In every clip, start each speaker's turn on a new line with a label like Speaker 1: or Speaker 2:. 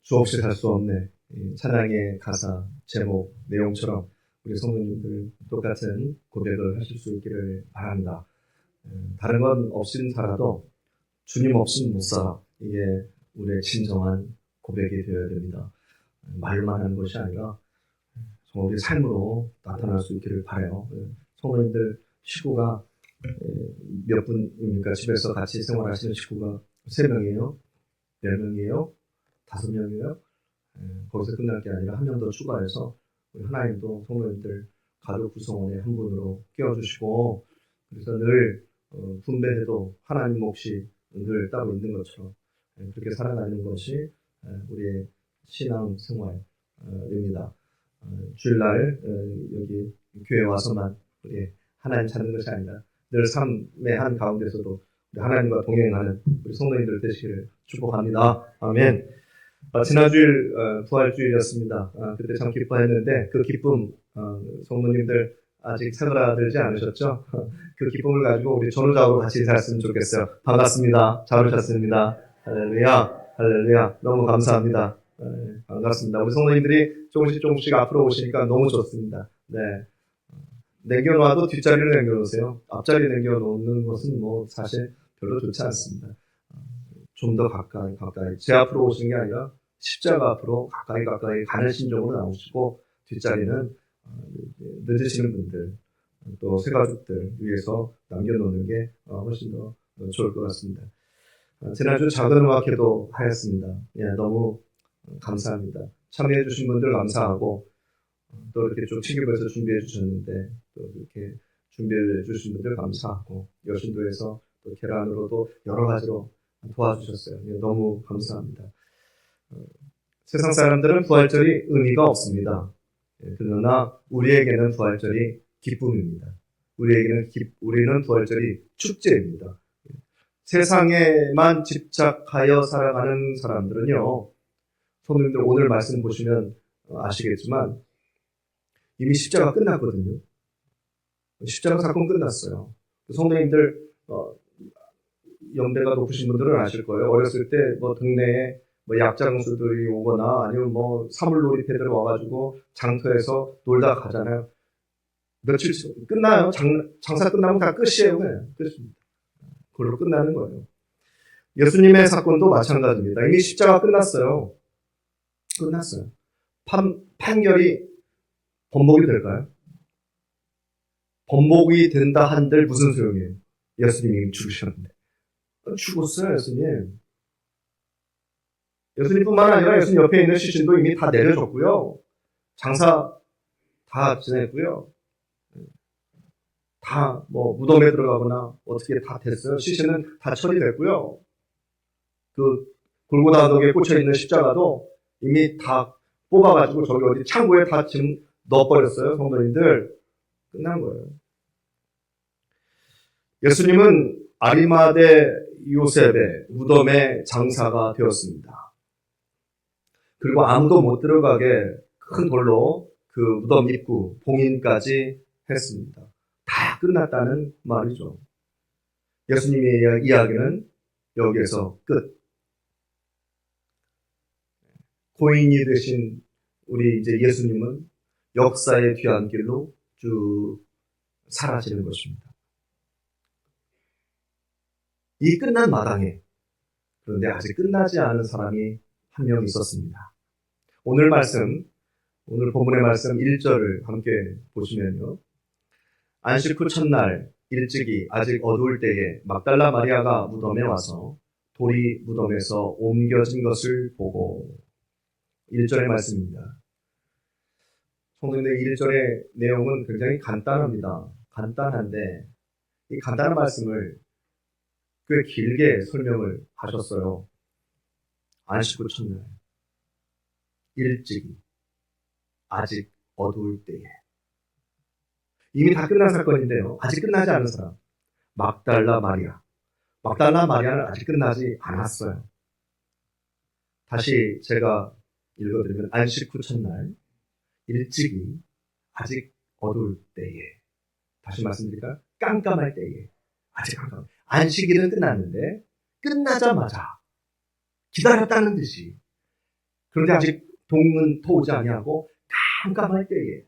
Speaker 1: 수없이 살 수 없네. 찬양의 가사, 제목, 내용처럼 우리 성도님들 똑같은 고백을 하실 수 있기를 바랍니다. 다른 건 없인 살아도 주님 없인 못 살아. 이게 우리의 진정한 고백이 되어야 됩니다. 말만 하는 것이 아니라 정말 우리 삶으로 나타날 수 있기를 바라요. 성도님들 식구가 몇 분입니까? 집에서 같이 생활하시는 식구가 3명이에요? 4명이에요? 5명이에요? 거기서 끝날 게 아니라 한 명 더 추가해서 우리 하나님도 성도님들 가족 구성원의 한 분으로 끼워주시고, 그래서 늘 분배해도 하나님 몫이 늘 따로 있는 것처럼 그렇게 살아가는 것이 우리의 신앙 생활입니다. 주일날 여기 교회 와서만 우리 하나님 찾는 것이 아니라 늘 삶의 한 가운데서도 우리 하나님과 동행하는 우리 성도님들 되시기를 축복합니다. 아멘. 지난 주일 부활주일이었습니다. 그때 참 기뻐했는데 그 기쁨 성도님들 아직 사그라들지 않으셨죠? 그 기쁨을 가지고 우리 전우자하고 같이 인사했으면 좋겠어요. 반갑습니다. 잘 오셨습니다. 할렐루야, 할렐루야. 너무 감사합니다. 반갑습니다. 우리 성도님들이 조금씩 앞으로 오시니까 너무 좋습니다. 네. 남겨놔도 뒷자리를 남겨놓으세요. 앞자리 남겨놓는 것은 뭐 사실 별로 좋지 않습니다. 좀 더 가까이 제 앞으로 오시는 게 아니라 십자가 앞으로 가까이 가는 심정으로 나오시고, 뒷자리는 늦으시는 분들 또 새가족들 위해서 남겨놓는 게 훨씬 더 좋을 것 같습니다. 지난주 작은 음악회도 하였습니다. 너무 감사합니다. 참여해 주신 분들 감사하고, 또 이렇게 좀 친구에서 준비해 주셨는데 또 이렇게 준비해 주신 분들 감사하고, 여신도에서 또 계란으로도 여러 가지로 도와주셨어요. 너무 감사합니다. 세상 사람들은 부활절이 의미가 없습니다. 그러나 우리에게는 부활절이 기쁨입니다. 우리는 부활절이 축제입니다. 세상에만 집착하여 살아가는 사람들은요, 성도님들 오늘 말씀 보시면 아시겠지만 이미 십자가 끝났거든요. 십자가 사건 끝났어요. 성도님들 연배가 높으신 분들은 아실 거예요. 어렸을 때 동네에 약장수들이 오거나 아니면 사물놀이패들 와가지고 장터에서 놀다 가잖아요. 며칠 끝나요. 장사 끝나면 다 끝이에요. 그냥 끝입니다. 그걸로 끝나는 거예요. 예수님의 사건도 마찬가지입니다. 이미 십자가 끝났어요. 판결이 번복이 될까요? 번복이 된다 한들 무슨 소용이에요? 예수님이 죽으셨는데. 죽었어요, 예수님. 예수님뿐만 아니라 예수님 옆에 있는 시신도 이미 다 내려졌고요. 장사 다 지냈고요. 다 무덤에 들어가거나 어떻게 다 됐어요. 시신은 다 처리됐고요. 그 골고다 언덕에 꽂혀 있는 십자가도 이미 다 뽑아가지고 저기 어디 창고에 다 지금 넣어버렸어요. 성도님들 끝난 거예요. 예수님은 아리마대 요셉의 무덤의 장사가 되었습니다. 그리고 아무도 못 들어가게 큰 돌로 그 무덤 입구 봉인까지 했습니다. 다 끝났다는 말이죠. 예수님의 이야기는 여기에서 끝. 고인이 되신 우리 이제 예수님은 역사의 뒤안길로 쭉 사라지는 것입니다. 이 끝난 마당에 그런데 아직 끝나지 않은 사람이 한 명 있었습니다. 오늘 본문의 말씀 1절을 함께 보시면요. 안식 후 첫날 일찍이 아직 어두울 때에 막달라 마리아가 무덤에 와서 돌이 무덤에서 옮겨진 것을 보고, 1절의 말씀입니다. 성도님들 1절의 내용은 굉장히 간단합니다. 간단한데 이 간단한 말씀을 꽤 길게 설명을 하셨어요. 안식 후 첫날 일찍이 아직 어두울 때에. 이미 다 끝난 사건인데요, 아직 끝나지 않은 사람, 막달라 마리아는 아직 끝나지 않았어요. 다시 제가 읽어드리면 안식 후 첫날 일찍이 아직 어두울 때에. 다시 말씀드릴까요? 깜깜할 때에. 아직 깜깜. 안식일은 끝났는데 끝나자마자 기다렸다는 듯이, 그런데 아직 동은 터오지 아니하고 깜깜할 때에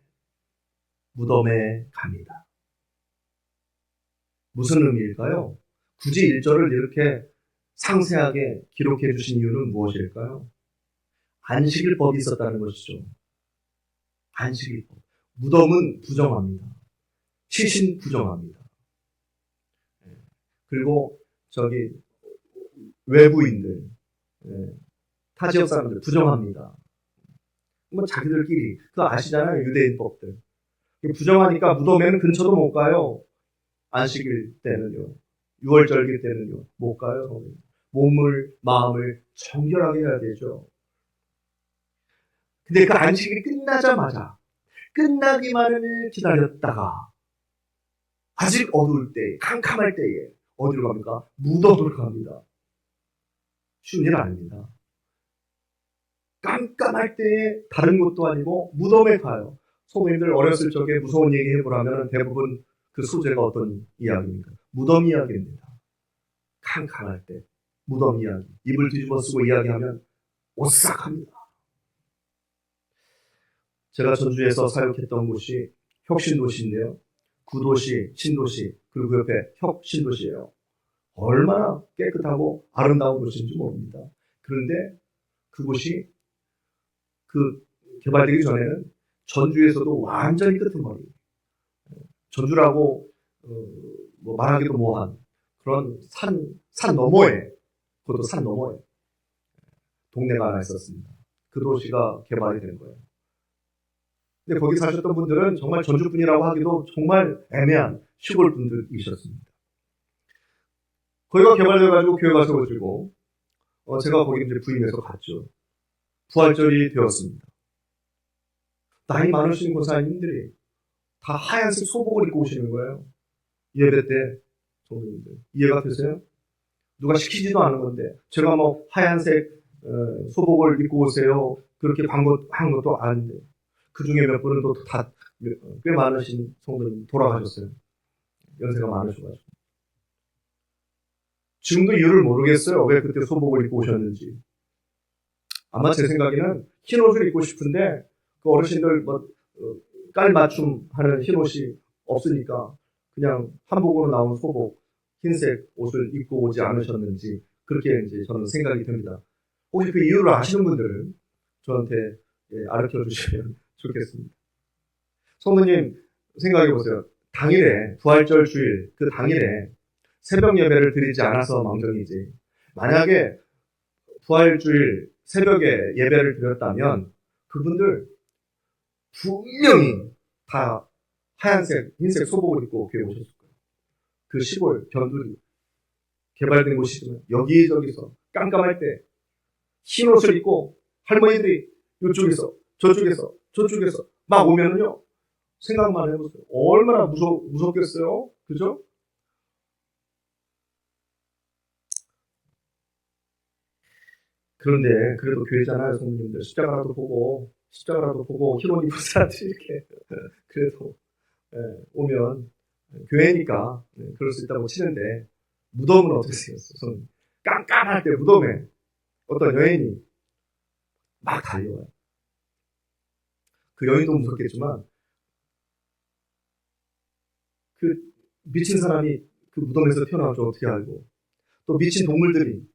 Speaker 1: 무덤에 갑니다. 무슨 의미일까요? 굳이 1절을 이렇게 상세하게 기록해 주신 이유는 무엇일까요? 안식일법이 있었다는 것이죠. 안식일법. 무덤은 부정합니다. 시신 부정합니다. 그리고 외부인들, 타 지역 사람들 부정합니다. 뭐 자기들끼리 그거 아시잖아요. 유대인법들. 부정하니까 무덤에는 근처도 못 가요. 안식일 때는요. 6월절기 때는요. 못 가요. 몸을 마음을 정결하게 해야 되죠. 근데 그 안식일이 끝나자마자 끝나기만을 기다렸다가 아직 어두울 때, 캄캄할 때에 어디로 갑니까? 무덤으로 갑니다. 쉬운 일 아닙니다. 깜깜할 때에 다른 곳도 아니고 무덤에 가요. 성도님들 어렸을 적에 무서운 얘기 해보라면 대부분 그 소재가 어떤 이야기입니까? 무덤 이야기입니다. 캄캄할 때 무덤 이야기. 입을 뒤집어 쓰고 이야기하면 오싹합니다. 제가 전주에서 사역했던 곳이 혁신도시인데요. 구도시, 신도시, 그리고 그 옆에 혁신도시예요. 얼마나 깨끗하고 아름다운 곳인지 모릅니다. 그런데 그곳이 개발되기 전에는 전주에서도 완전히 끄트머리. 전주라고 뭐 말하기도 뭐한 그런 산 너머에, 그것도 산 너머에 동네가 하나 있었습니다. 그 도시가 개발이 된 거예요. 근데 거기 사셨던 분들은 정말 전주분이라고 하기도 정말 애매한 시골 분들이셨습니다. 거기가 개발돼가지고 교회가 세워지고 제가 거기 이제 부임해서 갔죠. 부활절이 되었습니다. 나이 많으신 권사님들이 다 하얀색 소복을 입고 오시는 거예요. 예배 때 성도님들 이해가 되세요? 누가 시키지도 않은 건데 제가 뭐 하얀색 소복을 입고 오세요 그렇게 한 것도 아닌데 그 중에 몇 분은 또 다 꽤 많으신 성도님 돌아가셨어요. 연세가 많으셔가지고 지금도 이유를 모르겠어요. 왜 그때 소복을 입고 오셨는지. 아마 제 생각에는 흰 옷을 입고 싶은데 그 어르신들 깔맞춤 하는 흰 옷이 없으니까 그냥 한복으로 나온 소복 흰색 옷을 입고 오지 않으셨는지 그렇게 이제 저는 생각이 듭니다. 혹시 그 이유를 아시는 분들은 저한테 알려 주시면 좋겠습니다. 성도님 생각해 보세요. 당일에 부활절 주일 그 당일에 새벽 예배를 드리지 않아서 망정이지. 만약에 부활주일 새벽에 예배를 드렸다면 그분들 분명히 다 하얀색, 흰색 소복을 입고 교회에 오셨을 거예요. 그 시골 변두리 개발된 곳이지만 여기저기서 깜깜할 때 흰 옷을 입고 할머니들이 이쪽에서 저쪽에서 막 오면은요 생각만 해보세요. 얼마나 무섭겠어요? 그죠? 그런데 그래도 교회잖아요, 성도님들. 십자가라도 보고 흰 옷 입은 사람들이 이렇게 그래도 오면 교회니까 그럴 수 있다고 치는데 무덤은 어떻게 생겼어요? 깜깜할 때 무덤에 어떤 여인이 막 달려와요. 그 여인도 무섭겠지만 그 미친 사람이 그 무덤에서 태어나올 줄 어떻게 알고 또 미친 동물들이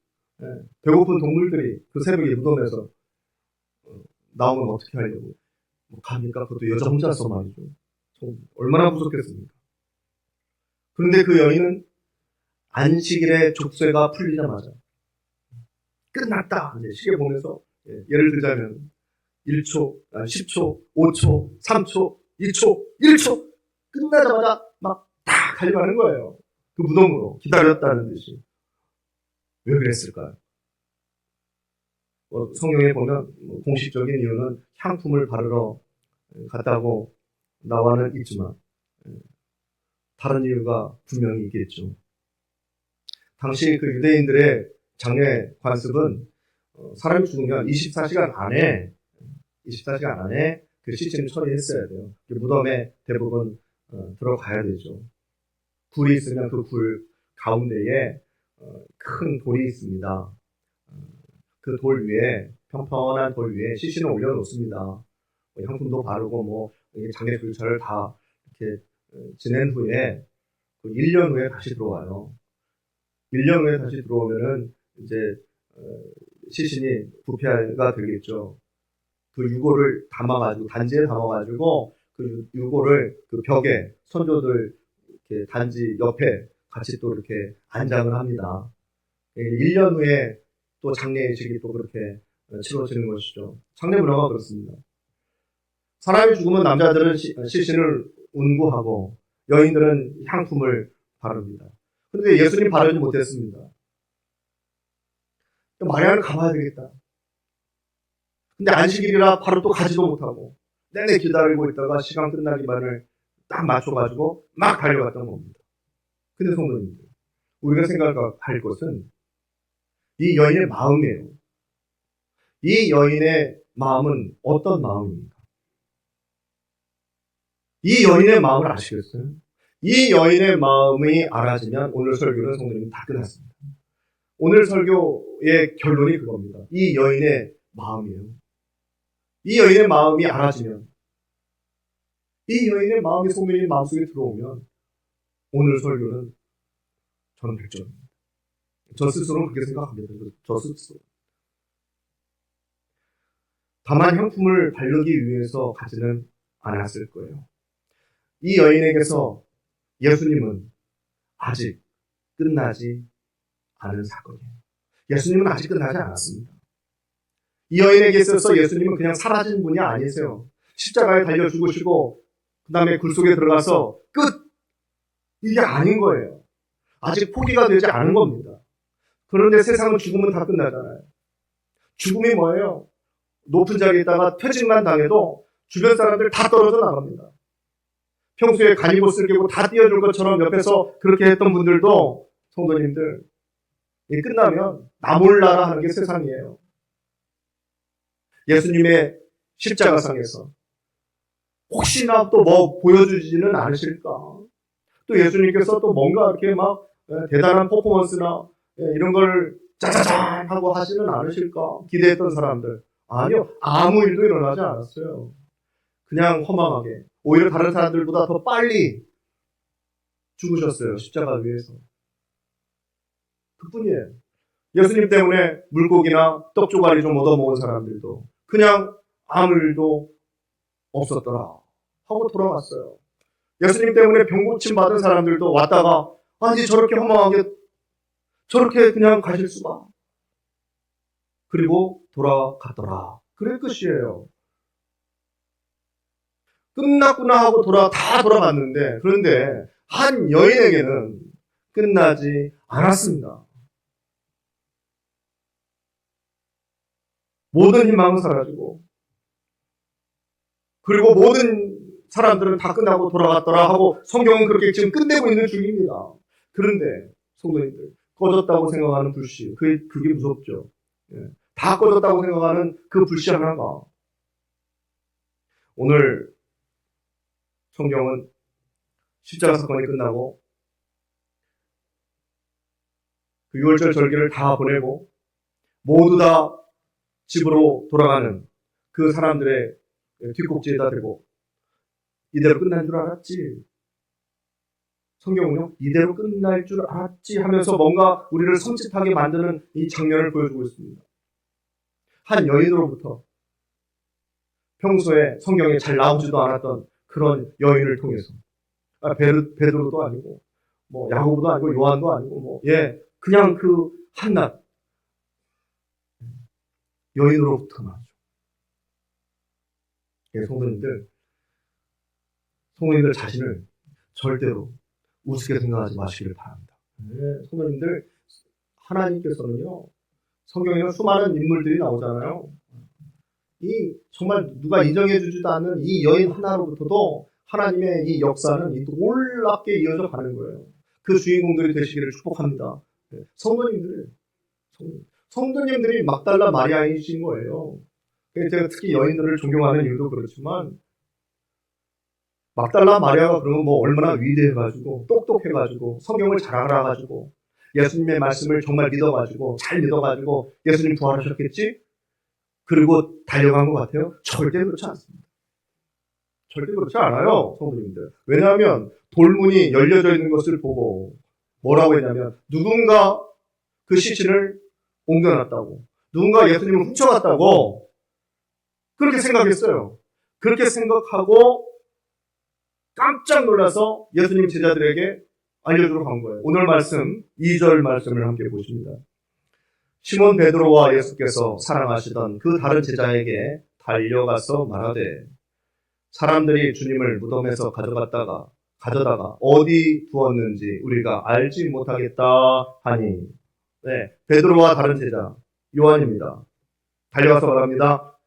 Speaker 1: 배고픈 동물들이 그 새벽에 무덤에서 나오면 어떻게 하려고 갑니까? 그것도 여자 혼자서 말이죠. 얼마나 무섭겠습니까? 그런데 그 여인은 안식일의 족쇄가 풀리자마자 끝났다. 이제 시계 보면서 예를 들자면 1초, 10초, 5초, 3초, 2초, 1초 끝나자마자 막 딱 달려가는 거예요. 그 무덤으로 기다렸다는 듯이. 왜 그랬을까요? 성경에 보면 공식적인 이유는 향품을 바르러 갔다고 나와는 있지만 다른 이유가 분명히 있겠죠. 당시 그 유대인들의 장례 관습은 사람이 죽으면 24시간 안에 그 시체를 처리했어야 돼요. 무덤에 대부분 들어가야 되죠. 굴이 있으면 그 굴 가운데에 큰 돌이 있습니다. 그 돌 위에 평평한 돌 위에 시신을 올려놓습니다. 향품도 바르고 장례 불차를 다 이렇게 지낸 후에 1년 후에 다시 들어와요. 1년 후에 다시 들어오면은 이제 시신이 부패가 되겠죠. 그 유골을 담아가지고 단지에 담아가지고 그 유골을 그 벽에 선조들 이렇게 단지 옆에 같이 또 이렇게 안장을 합니다. 1년 후에 또 장례식이 또 그렇게 치러지는 것이죠. 장례 문화가 그렇습니다. 사람이 죽으면 남자들은 시신을 운구하고 여인들은 향품을 바릅니다. 그런데 예수님 바르지 못했습니다. 마리아는 가봐야 되겠다. 근데 안식일이라 바로 또 가지도 못하고 내내 기다리고 있다가 시간 끝나기만을 딱 맞춰가지고 막 달려갔던 겁니다. 근데 성도님들, 우리가 생각할 것은 이 여인의 마음이에요. 이 여인의 마음은 어떤 마음입니까? 이 여인의 마음을 아시겠어요? 이 여인의 마음이 알아지면 오늘 설교는 성도님 다 끝났습니다. 오늘 설교의 결론이 그겁니다. 이 여인의 마음이에요. 이 여인의 마음이 알아지면, 이 여인의 마음이 성도님 마음속에 들어오면 오늘 설교는 저는 100점입니다. 저 스스로는 그렇게 생각합니다. 저 스스로. 다만 향품을 바르기 위해서 가지는 않았을 거예요. 이 여인에게서 예수님은 아직 끝나지 않은 사건이에요. 예수님은 아직 끝나지 않았습니다. 이 여인에게 있어서 예수님은 그냥 사라진 분이 아니세요. 십자가에 달려 죽으시고 그 다음에 굴 속에 들어가서 끝! 이게 아닌 거예요. 아직 포기가 되지 않은 겁니다. 그런데 세상은 죽으면 다 끝나잖아요. 죽음이 뭐예요? 높은 자리에 있다가 퇴직만 당해도 주변 사람들 다 떨어져 나갑니다. 평소에 간이봇을 끼고 다 띄워줄 것처럼 옆에서 그렇게 했던 분들도 성도님들, 이 끝나면 나 몰라라 하는 게 세상이에요. 예수님의 십자가상에서 혹시나 또 뭐 보여주지는 않으실까? 또 예수님께서 또 뭔가 이렇게 막 대단한 퍼포먼스나 이런 걸 짜자잔 하고 하지는 않으실까? 기대했던 사람들. 아니요. 아무 일도 일어나지 않았어요. 그냥 허망하게. 오히려 다른 사람들보다 더 빨리 죽으셨어요. 십자가 위에서. 그뿐이에요. 예수님 때문에 물고기나 떡조가리 좀 얻어먹은 사람들도 그냥 아무 일도 없었더라 하고 돌아갔어요. 예수님 때문에 병고침 받은 사람들도 왔다가 아니 저렇게 허망하게 저렇게 그냥 가실 수가. 그리고 돌아갔더라. 그래 끝이에요. 끝났구나 하고 다 돌아갔는데 그런데 한 여인에게는 끝나지 않았습니다. 모든 희망은 사라지고 그리고 모든 사람들은 다 끝나고 돌아갔더라 하고 성경은 그렇게 지금 끝내고 있는 중입니다. 그런데 성도님들 꺼졌다고 생각하는 불씨 그게 무섭죠. 다 꺼졌다고 생각하는 그 불씨 하나가 오늘 성경은 십자가 사건이 끝나고 그 6월절 절기를 다 보내고 모두 다 집으로 돌아가는 그 사람들의 뒷꼭지에다 대고 이대로 끝날 줄 알았지. 성경은요, 이대로 끝날 줄 알았지 하면서 뭔가 우리를 섬찟하게 만드는 이 장면을 보여주고 있습니다. 한 여인으로부터 평소에 성경에 잘 나오지도 않았던 그런 여인을 통해서 베드로도 아니고 야고보도 아니고 요한도 아니고 그냥 그 한낱 여인으로부터 나죠. 성도님들 자신을 절대로 우습게 생각하지 마시길 바랍니다. 성도님들 하나님께서는요 성경에는 수많은 인물들이 나오잖아요. 이 정말 누가 인정해주지도 않는 이 여인 하나로부터도 하나님의 이 역사는 놀랍게 이어져 가는 거예요. 그 주인공들이 되시기를 축복합니다. 성도님들이 막달라 마리아이신 거예요. 제가 특히 여인들을 존경하는 이유도 그렇지만 막달라 마리아가 그러면 얼마나 위대해가지고 똑똑해가지고 성경을 잘 알아가지고 예수님의 말씀을 정말 믿어가지고 잘 믿어가지고 예수님 부활하셨겠지? 그리고 달려간 것 같아요? 절대 그렇지 않습니다. 절대 그렇지 않아요, 성도님들. 왜냐하면 돌문이 열려져 있는 것을 보고 뭐라고 했냐면 누군가 그 시신을 옮겨놨다고, 누군가 예수님을 훔쳐갔다고 그렇게 생각했어요. 그렇게 생각하고 깜짝 놀라서 예수님 제자들에게 알려주러 간 거예요. 오늘 말씀 2절 말씀을 함께 보십니다. 시몬 베드로와 예수께서 사랑하시던 그 다른 제자에게 달려가서 말하되 사람들이 주님을 무덤에서 가져다가 어디 두었는지 우리가 알지 못하겠다 하니, 네, 베드로와 다른 제자 요한입니다. 달려가서 말합니다.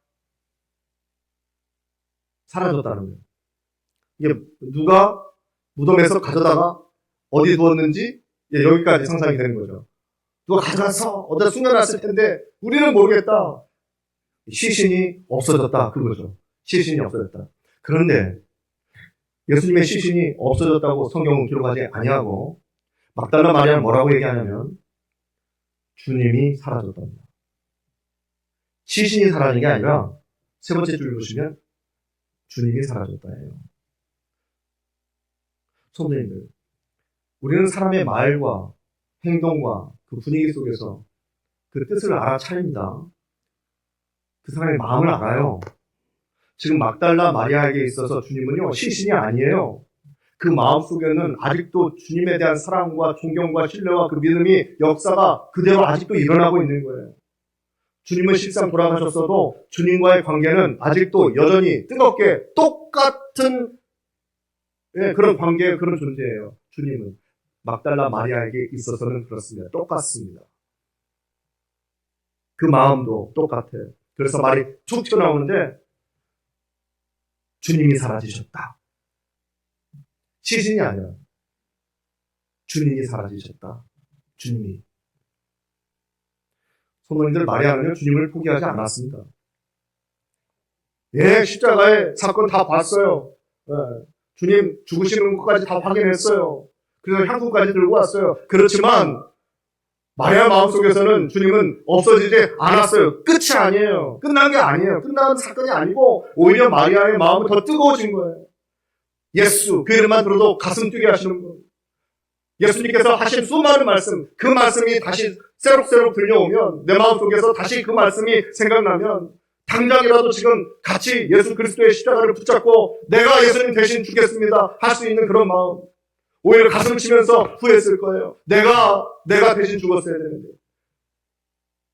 Speaker 1: 사라졌다는 거예요. 이게 누가 무덤에서 가져다가 어디 두었는지 여기까지 상상이 되는 거죠. 누가 가져가서 어디다 숨겨놨을 텐데 우리는 모르겠다. 시신이 없어졌다, 그거죠. 시신이 없어졌다. 그런데 예수님의 시신이 없어졌다고 성경은 기록하지 아니하고 막달라 마리아는 뭐라고 얘기하냐면 주님이 사라졌답니다. 시신이 사라진 게 아니라 세 번째 줄 보시면 주님이 사라졌다예요. 성도님들, 우리는 사람의 말과 행동과 그 분위기 속에서 그 뜻을 알아차립니다. 그 사람의 마음을 알아요. 지금 막달라 마리아에게 있어서 주님은요, 시신이 아니에요. 그 마음 속에는 아직도 주님에 대한 사랑과 존경과 신뢰와 그 믿음이 역사가 그대로 아직도 일어나고 있는 거예요. 주님은 실상 돌아가셨어도 주님과의 관계는 아직도 여전히 뜨겁게 똑같은 그런 관계의 그런 존재예요. 주님은 막달라 마리아에게 있어서는 그렇습니다. 똑같습니다. 그 마음도 똑같아요. 그래서 말이 툭 튀어나오는데 주님이 사라지셨다. 시신이 아니라 주님이 사라지셨다. 주님이. 성도님들, 마리아는요, 주님을 포기하지 않았습니다. 예, 십자가의 사건 다 봤어요. 예, 주님 죽으시는 것까지 다 확인했어요. 그래서 향수까지 들고 왔어요. 그렇지만 마리아 마음속에서는 주님은 없어지지 않았어요. 끝이 아니에요. 끝난 게 아니에요. 끝난 사건이 아니고 오히려 마리아의 마음은 더 뜨거워진 거예요. 예수, 그 이름만 들어도 가슴 뛰게 하시는 거예요. 예수님께서 하신 수많은 말씀, 그 말씀이 다시 새록새록 들려오면, 내 마음속에서 다시 그 말씀이 생각나면 당장이라도 지금 같이 예수 그리스도의 십자가를 붙잡고 내가 예수님 대신 죽겠습니다 할 수 있는 그런 마음, 오히려 가슴 치면서 후회했을 거예요. 내가 대신 죽었어야 되는데,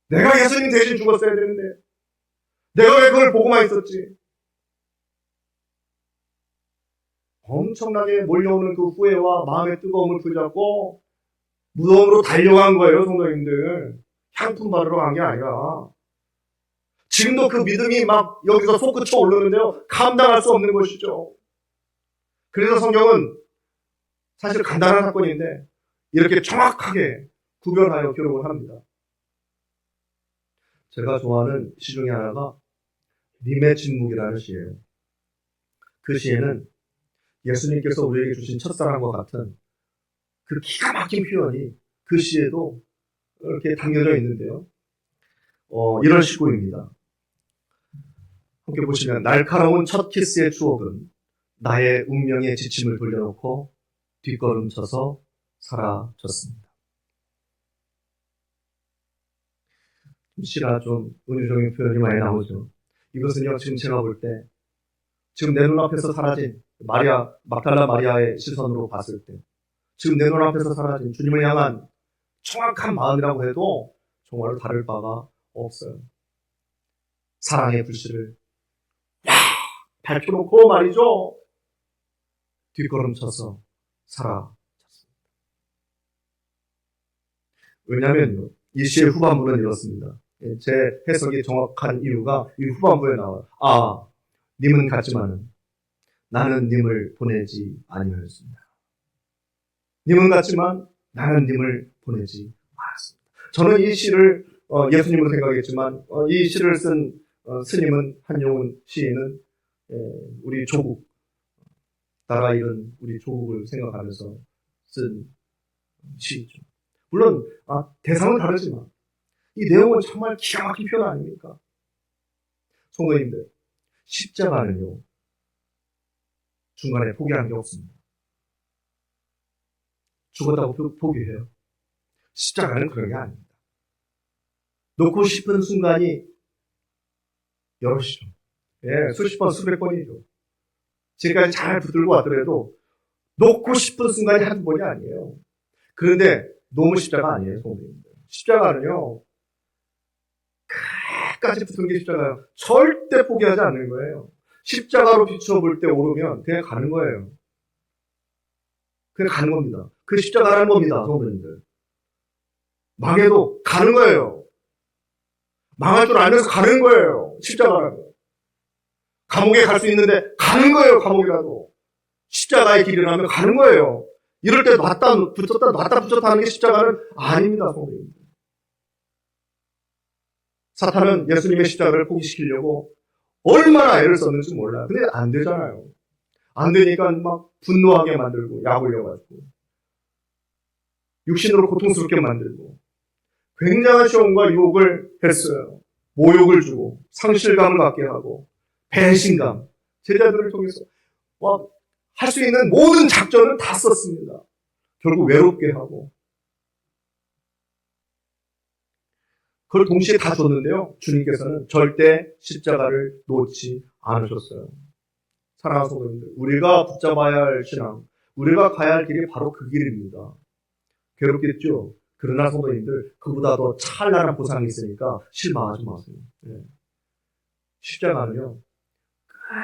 Speaker 1: 내가 예수님 대신 죽었어야 되는데, 내가 왜 그걸 보고만 있었지? 엄청나게 몰려오는 그 후회와 마음의 뜨거움을 붙잡고 무덤으로 달려간 거예요, 성도님들. 향품 바르러 간 게 아니라. 지금도 그 믿음이 막 여기서 솟구쳐 오르는데요, 감당할 수 없는 것이죠. 그래서 성경은 사실 간단한 사건인데 이렇게 정확하게 구별하여 기록을 합니다. 제가 좋아하는 시 중에 하나가 님의 침묵이라는 시예요. 그 시에는 예수님께서 우리에게 주신 첫사랑과 같은 그 기가 막힌 표현이 그 시에도 이렇게 담겨져 있는데요. 이런 시구입니다. 함께 보시면, 날카로운 첫 키스의 추억은 나의 운명의 지침을 돌려놓고 뒷걸음쳐서 사라졌습니다. 시라 좀 은유적인 표현이 많이 나오죠. 이것은요, 지금 제가 볼 때, 지금 내 눈앞에서 사라진 막달라 마리아의 시선으로 봤을 때, 지금 내 눈앞에서 사라진 주님을 향한 정확한 마음이라고 해도 정말로 다를 바가 없어요. 사랑의 불씨를 밝혀놓고 말이죠, 뒷걸음쳐서 사라졌습니다. 왜냐하면요, 이 시의 후반부는 이렇습니다. 제 해석이 정확한 이유가 이 후반부에 나와요. 님은 갔지만은 나는 님을 보내지 아니하였습니다. 님은 갔지만 나는 님을 보내지 않았습니다. 저는 이 시를 예수님으로 생각했지만 이 시를 쓴 스님은, 한용운 시인은 우리 조국, 나라 잃은 우리 조국을 생각하면서 쓴 시죠. 물론 대상은 다르지만 이 내용은 정말 기가 막힌 표현 아닙니까? 성도님들, 십자가는요, 중간에 포기하는 게 없습니다. 죽었다고 포기해요. 십자가는 그런 게 아닙니다. 놓고 싶은 순간이 여럿이죠. 예, 수십 번, 수백 번이죠. 지금까지 잘 붙들고 왔더라도 놓고 싶은 순간이 한두 번이 아니에요. 그런데 너무 십자가 아니에요, 성도님들. 십자가는요, 끝까지 붙는 게 십자가예요. 절대 포기하지 않는 거예요. 십자가로 비춰볼 때 오르면 그냥 가는 거예요. 그냥 가는 겁니다. 그 십자가라는 겁니다, 성도님들. 망해도 가는 거예요. 망할 줄 알면서 가는 거예요. 십자가라는. 감옥에 갈 수 있는데 가는 거예요, 감옥이라도. 십자가의 길이라면 가는 거예요. 이럴 때 놨다 붙였다 하는 게 십자가는 아닙니다, 성도님들. 사탄은 예수님의 십자가를 포기시키려고 얼마나 애를 썼는지 몰라요. 근데 안 되잖아요. 안 되니까 막 분노하게 만들고, 약 올려가지고, 육신으로 고통스럽게 만들고, 굉장한 시험과 유혹을 했어요. 모욕을 주고, 상실감을 갖게 하고, 배신감, 제자들을 통해서 할 수 있는 모든 작전을 다 썼습니다. 결국 외롭게 하고, 그걸 동시에 다 줬는데요. 주님께서는 절대 십자가를 놓지 않으셨어요. 사랑하는 성도님들, 우리가 붙잡아야 할 신앙, 우리가 가야 할 길이 바로 그 길입니다. 괴롭겠죠? 그러나 성도님들, 그보다 더 찬란한 보상이 있으니까 실망하지 마세요. 네. 십자가는요,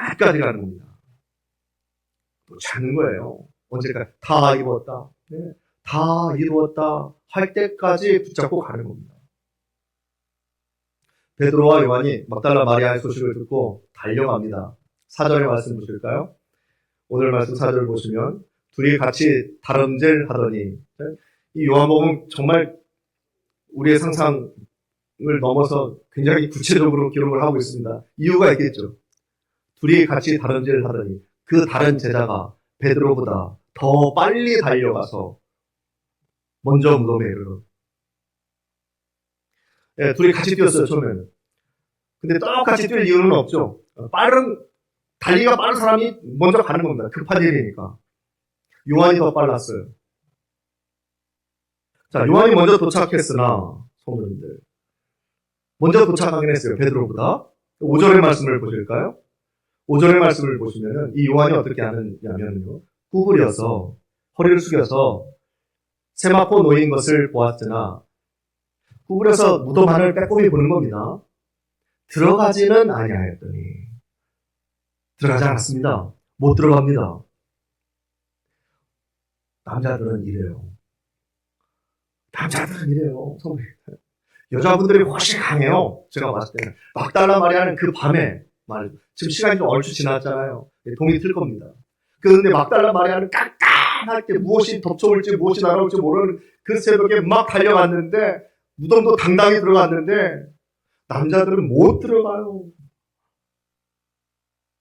Speaker 1: 끝까지 가는 겁니다. 놓지 않는 거예요. 언제까지? 다 이루었다. 네. 다 이루었다 할 때까지 붙잡고 가는 겁니다. 베드로와 요한이 막달라 마리아의 소식을 듣고 달려갑니다. 4절의 말씀 보실까요? 오늘 말씀 4절 보시면 둘이 같이 다름질 하더니, 이 요한복음 정말 우리의 상상을 넘어서 굉장히 구체적으로 기록을 하고 있습니다. 이유가 있겠죠. 둘이 같이 다름질 하더니 그 다른 제자가 베드로보다 더 빨리 달려가서 먼저 무덤에 이르러. 네, 둘이 같이 뛰었어요, 처음에는. 근데 똑같이 뛸 이유는 없죠. 달리기가 빠른 사람이 먼저 가는 겁니다. 급한 일이니까. 요한이 더 빨랐어요. 자, 요한이 먼저 도착했으나, 성도님들. 먼저 도착하긴 했어요, 베드로보다. 5절의 말씀을 보실까요? 5절의 말씀을 보시면은, 이 요한이 어떻게 하느냐면요. 구부려서, 허리를 숙여서, 세마포 놓인 것을 보았으나, 구부려서 무덤 안을 빼꼼히 보는 겁니다. 들어가지는 아니하였더니, 들어가지 않았습니다. 못 들어갑니다. 남자들은 이래요. 여자분들이 훨씬 강해요. 제가 봤을 때는. 막달라 마리아는 그 밤에, 지금 시간이 좀 얼추 지났잖아요. 동이 틀 겁니다. 그런데 막달라 마리아는 깜깜할 때 무엇이 덮쳐올지 무엇이 날아올지 모르는 그 새벽에 막 달려갔는데, 무덤도 당당히 들어갔는데, 남자들은 못 들어가요.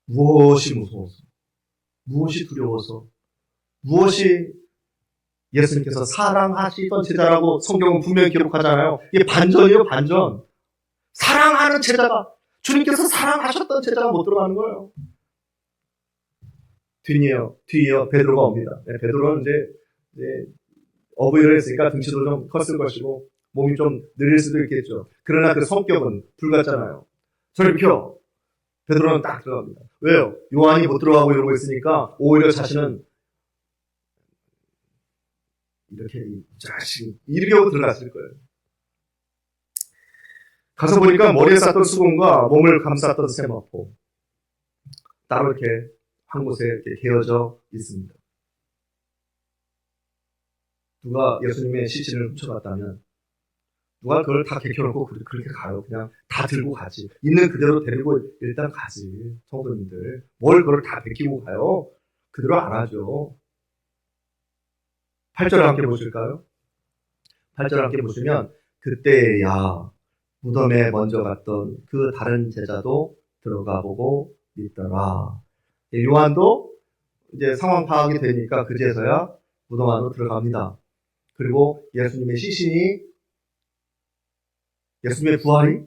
Speaker 1: 무엇이 무서워서, 무엇이 두려워서, 무엇이 예수님께서 사랑하시던 제자라고 성경은 분명히 기록하잖아요. 이게 반전이에요, 반전. 사랑하는 제자가, 주님께서 사랑하셨던 제자가 못 들어가는 거예요. 뒤이어 베드로가 옵니다. 네, 베드로는 이제 어부일을 했으니까 등치도 좀 컸을 것이고 몸이 좀 느릴 수도 있겠죠. 그러나 그 성격은 불같잖아요. 저리 비켜. 베드로는 딱 들어갑니다. 왜요? 요한이 못 들어가고 이러고 있으니까 오히려 자신은 이렇게 이렇게 하고 들어갔을 거예요. 가서 보니까 머리에 쌌던 수건과 몸을 감쌌던 세마포 따로 이렇게 한 곳에 이렇게 개어져 있습니다. 누가 예수님의 시신을 훔쳐갔다면 누가 그걸 다 개켜놓고 그렇게 가요. 그냥 다 들고 가지. 있는 그대로 데리고 일단 가지. 성도님들. 뭘 그걸 다 베끼고 가요? 그대로 안 하죠. 8절 함께 보실까요? 8절 함께 보시면 그때야 무덤에 먼저 갔던 그 다른 제자도 들어가 보고 있더라. 요한도 이제 상황 파악이 되니까 그제서야 무덤 안으로 들어갑니다. 그리고 예수님의 시신이, 예수님의 부활이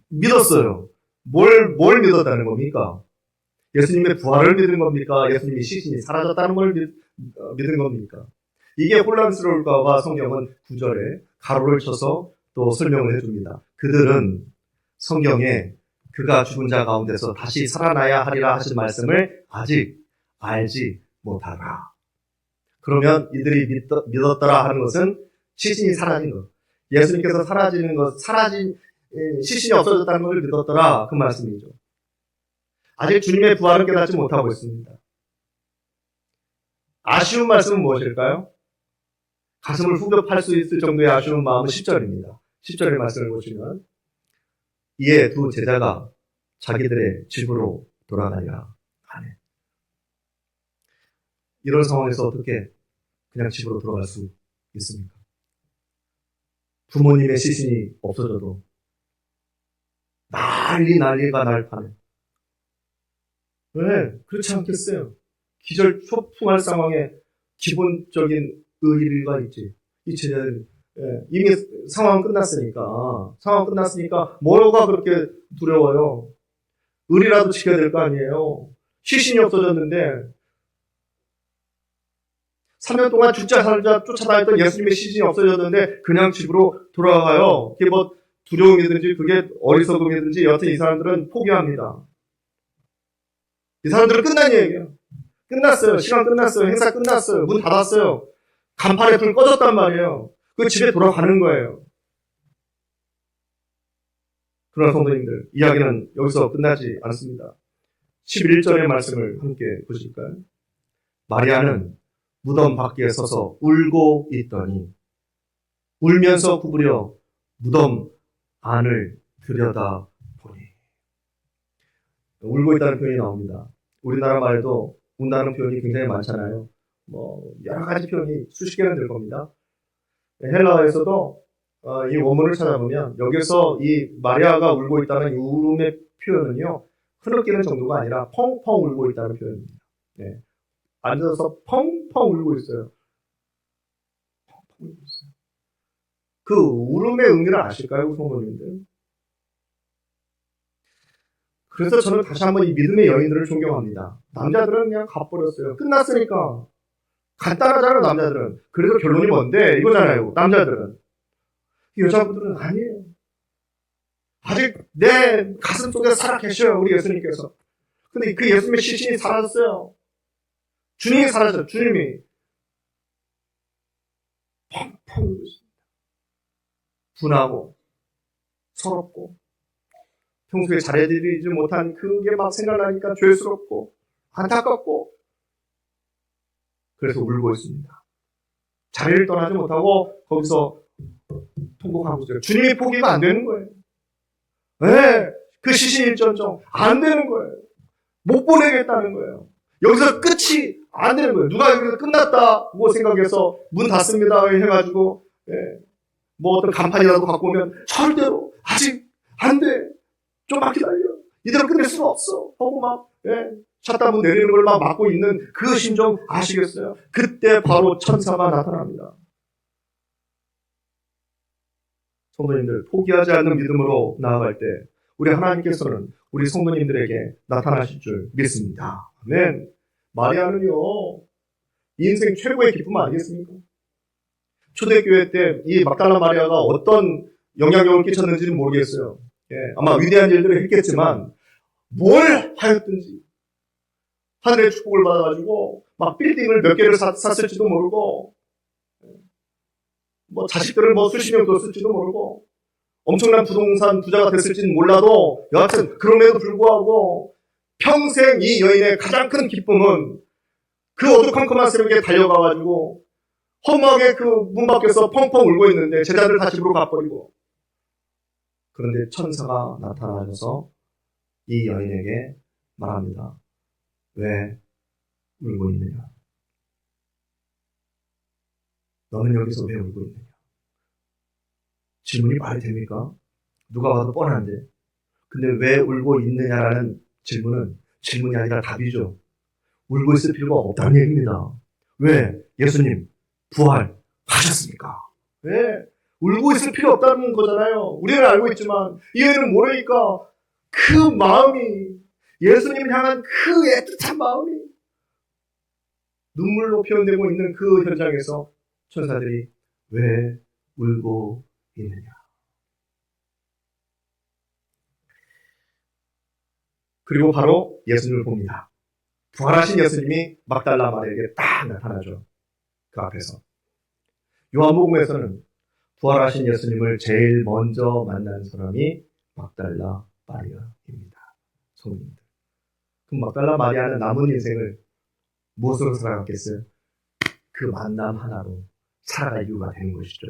Speaker 1: 믿었어요. 뭘 믿었다는 겁니까? 예수님의 부활을 믿은 겁니까? 예수님이 시신이 사라졌다는 걸 믿은 겁니까? 이게 혼란스러울까 봐 성경은 9절에 가로를 쳐서 또 설명을 해줍니다. 그들은 성경에 그가 죽은 자 가운데서 다시 살아나야 하리라 하신 말씀을 아직 알지 못하라. 그러면 이들이 믿었더라 하는 것은 시신이 사라진 것, 예수님께서 사라지는 것, 시신이 없어졌다는 것을 믿었더라, 그 말씀이죠. 아직 주님의 부활을 깨닫지 못하고 있습니다. 아쉬운 말씀은 무엇일까요? 가슴을 후벼 팔 수 있을 정도의 아쉬운 마음은 10절입니다. 10절의 말씀을 보시면 이에 두 제자가 자기들의 집으로 돌아가니라 하네. 이런 상황에서 어떻게 그냥 집으로 돌아갈 수 있습니까? 부모님의 시신이 없어져도 난리가 날 판에. 왜? 그렇지 않겠어요? 기절초풍할 상황에 기본적인 의리가 있지. 이 제자들, 이미 상황 끝났으니까 뭐가 그렇게 두려워요? 의리라도 지켜야 될 거 아니에요? 시신이 없어졌는데 3년 동안 죽자 살자 쫓아다녔던 예수님의 시신이 없어졌는데 그냥 집으로 돌아가요. 그게 뭐 두려움이든지 그게 어리석음이든지 여튼 이 사람들은 포기합니다. 이 사람들은 끝난 얘기예요. 끝났어요. 시간 끝났어요. 행사 끝났어요. 문 닫았어요. 간판에 불 꺼졌단 말이에요. 그 집에 돌아가는 거예요. 그러나 성도님들, 이야기는 여기서 끝나지 않습니다. 11절의 말씀을 함께 보실까요? 마리아는 무덤 밖에 서서 울고 있더니 울면서 구부려 무덤 안을 들여다보니. 울고 있다는 표현이 나옵니다. 우리나라 말에도 운다는 표현이 굉장히 많잖아요. 여러 가지 표현이 수십 개는 될 겁니다. 헬라어에서도 이 원문을 찾아보면 여기서 이 마리아가 울고 있다는 이 울음의 표현은요, 흐느끼는 정도가 아니라 펑펑 울고 있다는 표현입니다. 네. 앉아서 펑펑 울고 있어요. 펑펑 울고 있어요. 그 울음의 의미를 아실까요, 성도님들? 그래서 저는 다시 한번 이 믿음의 여인들을 존경합니다. 남자들은 그냥 가버렸어요. 끝났으니까. 간단하잖아요, 남자들은. 그래서 결론이 뭔데? 이거잖아요, 남자들은. 여자분들은 아니에요. 아직 내 가슴 속에 살아계셔요, 우리 예수님께서. 근데 그 예수님의 시신이 사라졌어요. 주님이 사라졌어요, 주님이. 펑펑 울고 있습니다. 분하고, 서럽고, 평소에 잘해드리지 못한 그게 막 생각나니까 죄스럽고, 안타깝고, 그래서 울고 있습니다. 자리를 떠나지 못하고 거기서 통곡하고 있어요. 주님이 포기가 안 되는 거예요. 네, 그 시신일전정 안 되는 거예요. 못 보내겠다는 거예요. 여기서 끝이 안 되는 거예요. 누가 여기서 끝났다고 생각해서 문 닫습니다 해가지고 뭐 어떤 간판이라도 갖고 오면 절대로 아직 안 돼. 좀만 기다려. 이대로 끝낼 수는 없어. 하고 막 샷다문 내리는 걸 막 막고 있는 그 심정 아시겠어요? 그때 바로 천사가 나타납니다. 성도님들, 포기하지 않는 믿음으로 나아갈 때 우리 하나님께서는 우리 성도님들에게 나타나실 줄 믿습니다. 아멘. 마리아는요, 인생 최고의 기쁨 아니겠습니까? 초대교회 때 이 막달라 마리아가 어떤 영향력을 끼쳤는지는 모르겠어요. 아마 위대한 일들을 했겠지만 뭘 하였든지 하늘의 축복을 받아가지고 막 빌딩을 몇 개를 샀을지도 모르고 뭐 자식들을 뭐 수십 명 뒀을지도 모르고 엄청난 부동산 부자가 됐을지는 몰라도 여하튼 그럼에도 불구하고 평생 이 여인의 가장 큰 기쁨은 그 어두컴컴한 새벽에 달려가가지고 허무하게 그 문 밖에서 펑펑 울고 있는데 제자들 다 집으로 가버리고, 그런데 천사가 나타나셔서 이 여인에게 말합니다. 왜 울고 있느냐? 너는 여기서 왜 울고 있느냐? 질문이 말이 됩니까? 누가 봐도 뻔한데. 근데 왜 울고 있느냐라는 질문이 아니라 답이죠. 울고 있을 필요가 없다는 얘기입니다. 왜? 예수님 부활하셨습니까? 왜? 울고 있을 필요 없다는 거잖아요. 우리는 알고 있지만 이 여인은 모르니까 그 마음이, 예수님을 향한 그 애틋한 마음이 눈물로 표현되고 있는 그 현장에서 천사들이 왜 울고 있느냐. 그리고 바로 예수님을 봅니다. 부활하신 예수님이 막달라 마리아에게 딱 나타나죠. 그 앞에서. 요한복음에서는 부활하신 예수님을 제일 먼저 만난 사람이 막달라 마리아입니다. 성도님들. 그럼 막달라 마리아는 남은 인생을 무엇으로 살아갔겠어요? 그 만남 하나로 살아갈 이유가 되는 것이죠.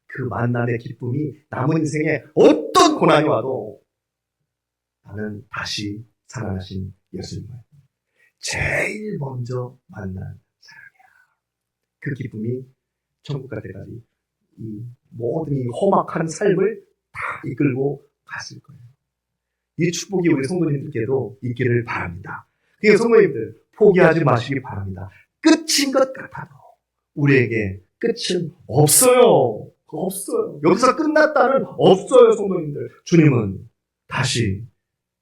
Speaker 1: 그 만남의 기쁨이 남은 인생에 어떤 고난이 와도 나는 다시 살아나신 예수님을 제일 먼저 만난 사람이야. 그 기쁨이 천국 갈 때까지 이 모든 이 험악한 삶을 다 이끌고 갔을 거예요. 이 축복이 우리 성도님들께도 있기를 바랍니다. 그러니까 성도님들 포기하지 마시기 바랍니다. 끝인 것 같아도 우리에게 끝은 없어요. 없어요. 여기서 끝났다는 없어요, 성도님들. 주님은 다시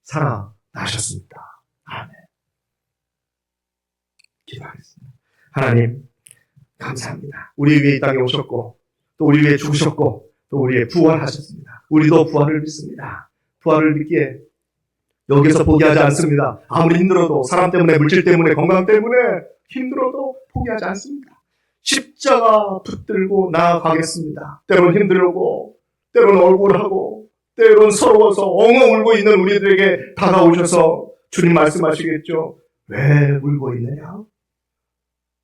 Speaker 1: 살아나셨습니다. 아멘. 기도하겠습니다. 하나님, 감사합니다. 우리 위에 이 땅에 오셨고, 또 우리 위에 죽으셨고, 또 우리 위에 부활하셨습니다. 우리도 부활을 믿습니다. 부활을 믿기에 여기서 포기하지 않습니다. 아무리 힘들어도, 사람 때문에, 물질 때문에, 건강 때문에 힘들어도 포기하지 않습니다. 십자가 붙들고 나아가겠습니다. 때론 힘들고, 때론 억울하고, 때론 서러워서 엉엉 울고 있는 우리들에게 다가오셔서 주님 말씀하시겠죠. 왜 울고 있느냐?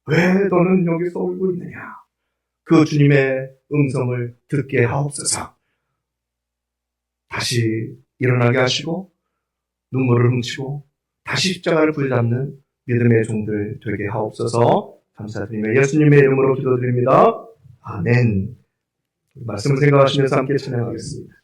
Speaker 1: 왜 너는 여기서 울고 있느냐? 그 주님의 음성을 듣게 하옵소서. 다시 일어나게 하시고 눈물을 훔치고 다시 십자가를 붙잡는 믿음의 종들 되게 하옵소서. 감사드리며 예수님의 이름으로 기도드립니다. 아멘. 말씀을 생각하시면서 함께 찬양하겠습니다.